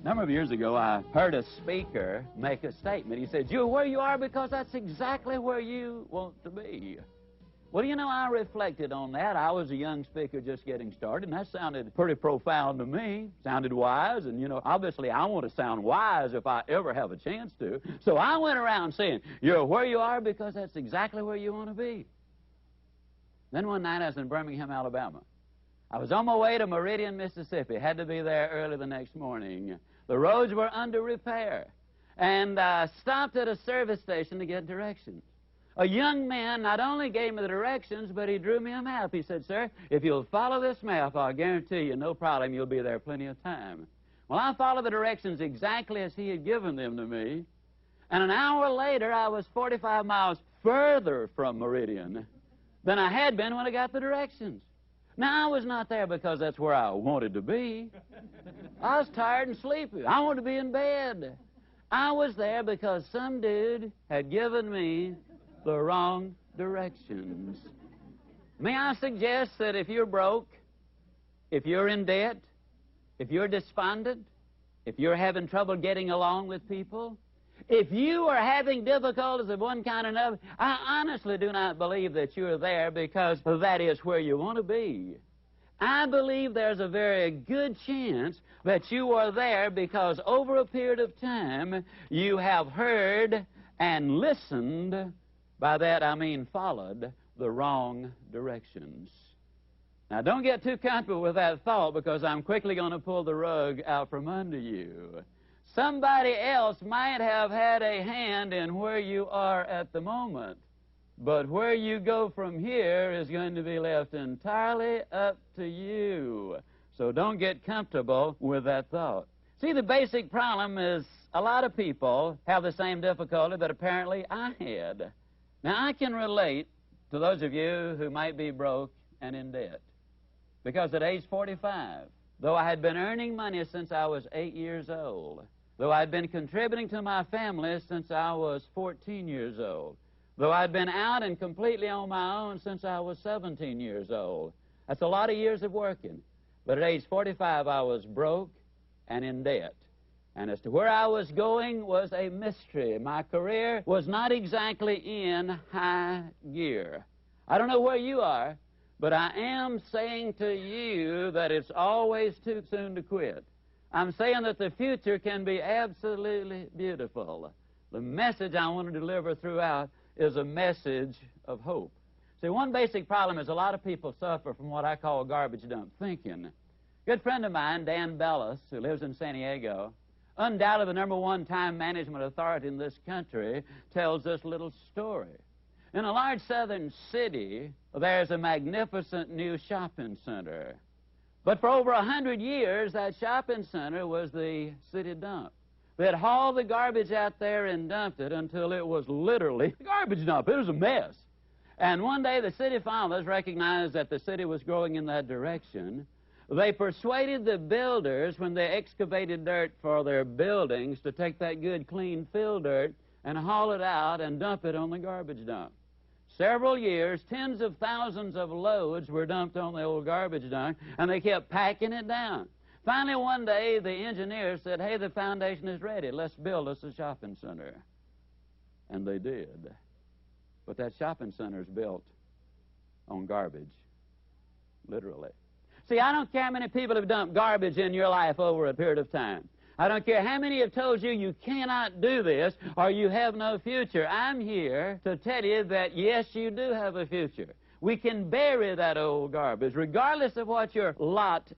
number of years ago, I heard a speaker make a statement. He said, "You're where you are because that's exactly where you want to be." Well, you know, I reflected on that. I was a young speaker just getting started, and that sounded pretty profound to me. Sounded wise, and, you know, obviously I want to sound wise if I ever have a chance to. So I went around saying, "You're where you are because that's exactly where you want to be." Then one night I was in Birmingham, Alabama. I was on my way to Meridian, Mississippi. Had to be there early the next morning. The roads were under repair, and I stopped at a service station to get directions. A young man not only gave me the directions, but he drew me a map. He said, "Sir, if you'll follow this map, I'll guarantee you, no problem, you'll be there plenty of time." Well, I followed the directions exactly as he had given them to me, and an hour later, I was 45 miles further from Meridian than I had been when I got the directions. Now, I was not there because that's where I wanted to be. I was tired and sleepy. I wanted to be in bed. I was there because some dude had given me the wrong directions. May I suggest that if you're broke, if you're in debt, if you're despondent, if you're having trouble getting along with people, if you are having difficulties of one kind or another, I honestly do not believe that you're there because that is where you want to be. I believe there's a very good chance that you are there because over a period of time you have heard and listened, by that I mean followed, the wrong directions. Now, don't get too comfortable with that thought because I'm quickly going to pull the rug out from under you. Somebody else might have had a hand in where you are at the moment, but where you go from here is going to be left entirely up to you. So don't get comfortable with that thought. See, the basic problem is a lot of people have the same difficulty that apparently I had. Now, I can relate to those of you who might be broke and in debt, because at age 45, though I had been earning money since I was 8 years old, though I'd been contributing to my family since I was 14 years old, though I'd been out and completely on my own since I was 17 years old. That's a lot of years of working. But at age 45, I was broke and in debt. And as to where I was going was a mystery. My career was not exactly in high gear. I don't know where you are, but I am saying to you that it's always too soon to quit. I'm saying that the future can be absolutely beautiful. The message I want to deliver throughout is a message of hope. See, one basic problem is a lot of people suffer from what I call garbage dump thinking. A good friend of mine, Dan Bellis, who lives in San Diego, undoubtedly the #1 time management authority in this country, tells this little story. In a large southern city, there's a magnificent new shopping center. But for over 100 years, that shopping center was the city dump. They'd hauled the garbage out there and dumped it until it was literally a garbage dump. It was a mess. And one day the city fathers recognized that the city was growing in that direction. They persuaded the builders, when they excavated dirt for their buildings, to take that good, clean fill dirt and haul it out and dump it on the garbage dump. Several years, tens of thousands of loads were dumped on the old garbage dump, and they kept packing it down. Finally, one day, the engineer said, "Hey, the foundation is ready. Let's build us a shopping center." And they did. But that shopping center is built on garbage, literally. See, I don't care how many people have dumped garbage in your life over a period of time. I don't care how many have told you you cannot do this or you have no future. I'm here to tell you that, yes, you do have a future. We can bury that old garbage, regardless of what your lot